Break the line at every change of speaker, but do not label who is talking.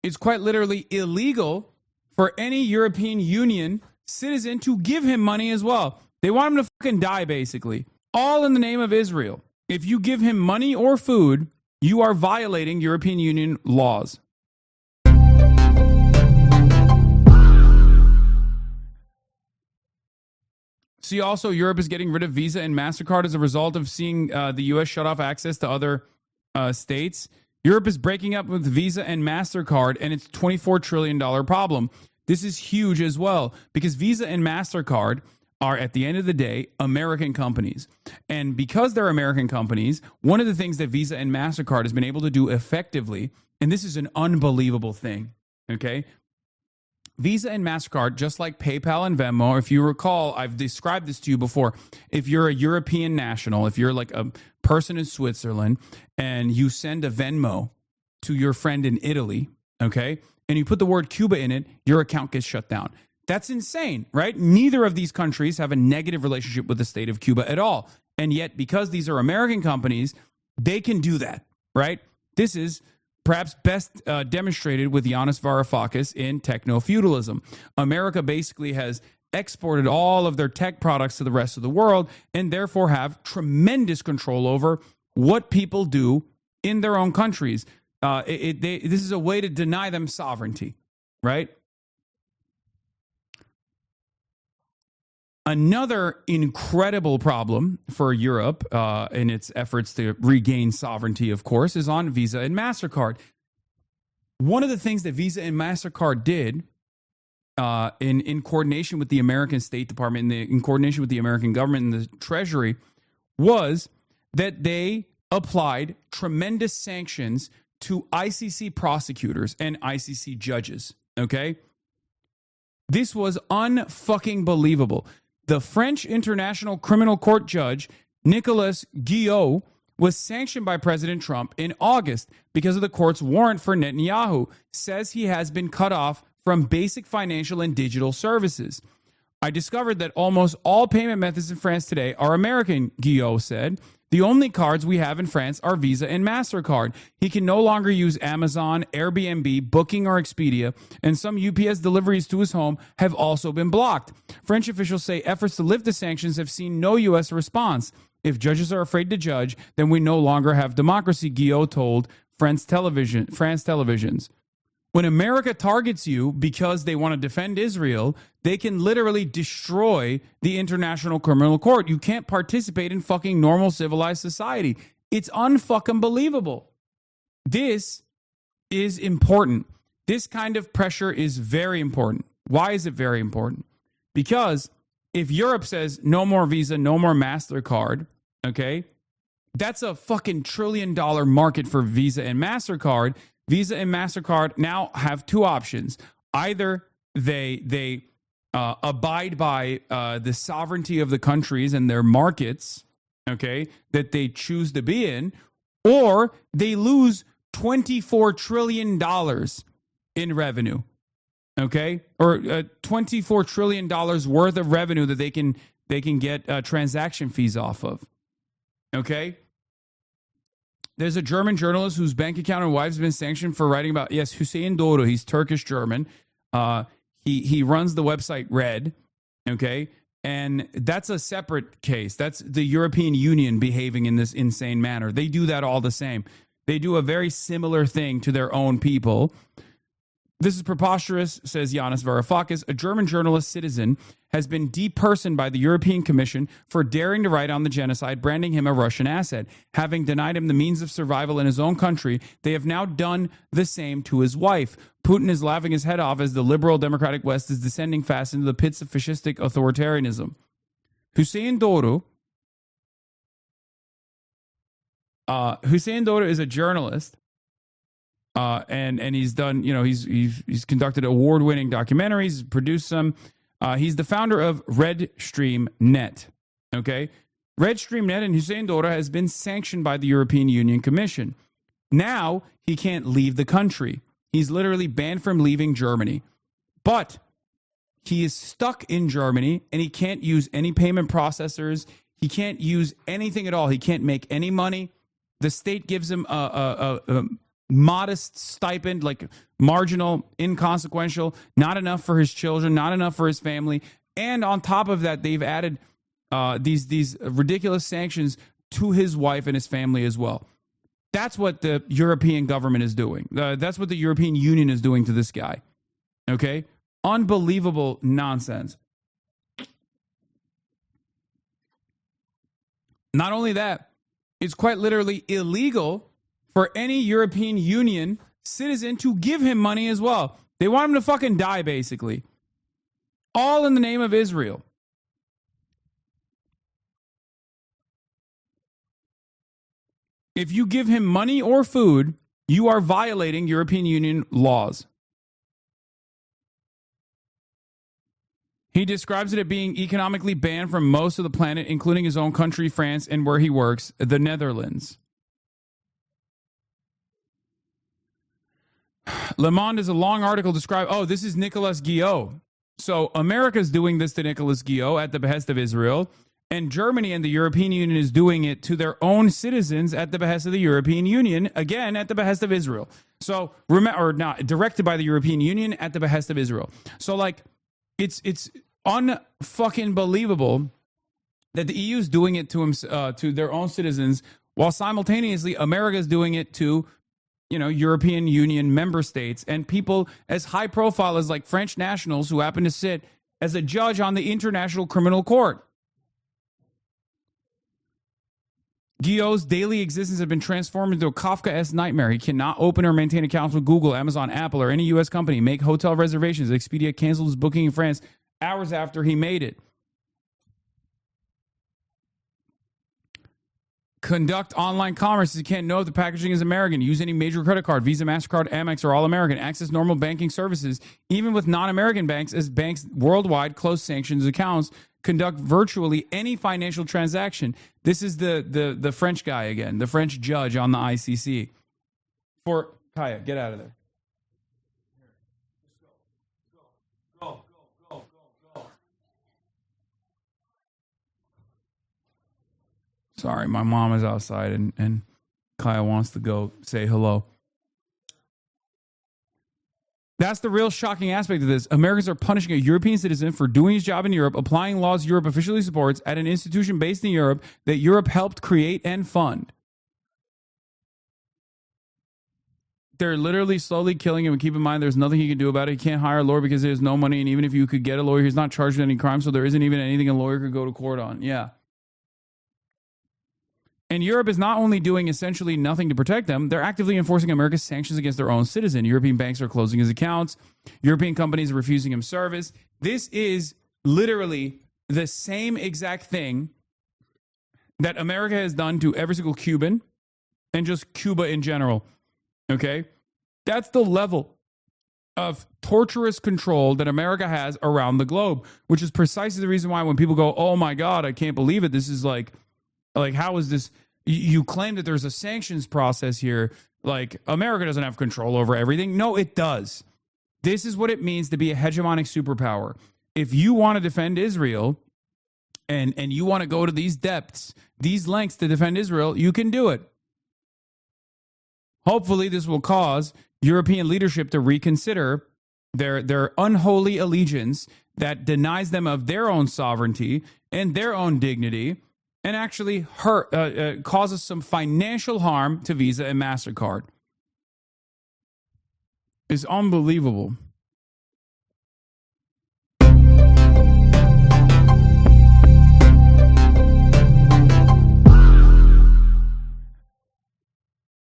it's quite literally illegal for any European Union citizen to give him money as well. They want him to fucking die, basically. All in the name of Israel. If you give him money or food, you are violating European Union laws. See, also, Europe is getting rid of Visa and MasterCard as a result of seeing the U.S. shut off access to other states. Europe is breaking up with Visa and MasterCard, and it's a $24 trillion problem. This is huge as well, because Visa and MasterCard are, at the end of the day, American companies. And because they're American companies, one of the things that Visa and MasterCard has been able to do effectively, and this is an unbelievable thing, okay? Visa and MasterCard, just like PayPal and Venmo, if you recall, I've described this to you before. If you're a European national, if you're like a person in Switzerland and you send a Venmo to your friend in Italy, okay, and you put the word Cuba in it, your account gets shut down. That's insane, right? Neither of these countries have a negative relationship with the state of Cuba at all. And yet, because these are American companies, they can do that, right? This is perhaps best demonstrated with Yanis Varoufakis in techno-feudalism. America basically has exported all of their tech products to the rest of the world and therefore have tremendous control over what people do in their own countries. This is a way to deny them sovereignty, right? Another incredible problem for Europe in its efforts to regain sovereignty, of course, is on Visa and MasterCard. One of the things that Visa and MasterCard did in coordination with the American State Department, in coordination with the American government and the Treasury, was that they applied tremendous sanctions to ICC prosecutors and ICC judges, okay? This was unfucking believable. The French International Criminal Court judge, Nicolas Guillot, was sanctioned by President Trump in August because of the court's warrant for Netanyahu, says he has been cut off from basic financial and digital services. I discovered that almost all payment methods in France today are American, Guillot said. The only cards we have in France are Visa and MasterCard. He can no longer use Amazon, Airbnb, Booking, or Expedia, and some UPS deliveries to his home have also been blocked. French officials say efforts to lift the sanctions have seen no U.S. response. If judges are afraid to judge, then we no longer have democracy, Guillot told France televisions. When America targets you because they want to defend Israel, they can literally destroy the International Criminal Court. You can't participate in fucking normal civilized society. It's unfucking believable. This is important. This kind of pressure is very important. Why is it very important? Because if Europe says no more Visa, no more MasterCard, okay, that's a fucking $1 trillion market for Visa and MasterCard. Visa and MasterCard now have two options. Either they abide by the sovereignty of the countries and their markets, okay, that they choose to be in, or they lose $24 trillion in revenue, okay, or $24 trillion worth of revenue that they can get transaction fees off of, okay. There's a German journalist whose bank account and wife has been sanctioned for writing about, yes, Hüseyin Doğru. He's Turkish-German. He runs the website Red, okay? And that's a separate case. That's the European Union behaving in this insane manner. They do that all the same. They do a very similar thing to their own people. This is preposterous, says Yanis Varoufakis. A German journalist citizen has been depersoned by the European Commission for daring to write on the genocide, branding him a Russian asset. Having denied him the means of survival in his own country, they have now done the same to his wife. Putin is laughing his head off as the liberal democratic West is descending fast into the pits of fascistic authoritarianism. Hüseyin Doğru is a journalist. And he's done, you know, he's conducted award-winning documentaries, produced some. He's the founder of Redstream.net. Okay, Redstream.net and Hüseyin Doğru has been sanctioned by the European Union Commission. Now he can't leave the country. He's literally banned from leaving Germany. But he is stuck in Germany and he can't use any payment processors. He can't use anything at all. He can't make any money. The state gives him modest stipend, like marginal, inconsequential, not enough for his children, not enough for his family. And on top of that, they've added these ridiculous sanctions to his wife and his family as well. That's what the European government is doing. That's what the European Union is doing to this guy. Okay? Unbelievable nonsense. Not only that, it's quite literally illegal for any European Union citizen to give him money as well. They want him to fucking die, basically. All in the name of Israel. If you give him money or food, you are violating European Union laws. He describes it as being economically banned from most of the planet, including his own country, France, and where he works, the Netherlands. Le Monde is a long article describing, this is Nicolas Guillot. So America's doing this to Nicolas Guillot at the behest of Israel, and Germany and the European Union is doing it to their own citizens at the behest of the European Union, again, at the behest of Israel. So, directed by the European Union at the behest of Israel. So, like, it's unfucking believable that the EU is doing it to their own citizens, while simultaneously America is doing it to, European Union member states and people as high profile as like French nationals who happen to sit as a judge on the International Criminal Court. Guillot's daily existence has been transformed into a Kafka-esque nightmare. He cannot open or maintain accounts with Google, Amazon, Apple, or any U.S. company, make hotel reservations. Expedia canceled his booking in France hours after he made it. Conduct online commerce. You can't know if the packaging is American. Use any major credit card. Visa, MasterCard, Amex are all American. Access normal banking services, even with non-American banks, as banks worldwide close sanctions accounts. Conduct virtually any financial transaction. This is the French guy again, the French judge on the ICC. For Kaya, get out of there. Go. Sorry, my mom is outside and Kaya wants to go say hello. That's the real shocking aspect of this. Americans are punishing a European citizen for doing his job in Europe, applying laws Europe officially supports at an institution based in Europe that Europe helped create and fund. They're literally slowly killing him. And keep in mind, there's nothing he can do about it. He can't hire a lawyer because there's no money. And even if you could get a lawyer, he's not charged with any crime. So there isn't even anything a lawyer could go to court on. Yeah. And Europe is not only doing essentially nothing to protect them, they're actively enforcing America's sanctions against their own citizen. European banks are closing his accounts. European companies are refusing him service. This is literally the same exact thing that America has done to every single Cuban and just Cuba in general. Okay? That's the level of torturous control that America has around the globe, which is precisely the reason why when people go, oh my God, I can't believe it. This is like, how is this? You claim that there's a sanctions process here. Like, America doesn't have control over everything. No, it does. This is what it means to be a hegemonic superpower. If you want to defend Israel and you want to go to these depths, these lengths to defend Israel, you can do it. Hopefully, this will cause European leadership to reconsider their unholy allegiance that denies them of their own sovereignty and their own dignity, and actually causes some financial harm to Visa and MasterCard. It's unbelievable.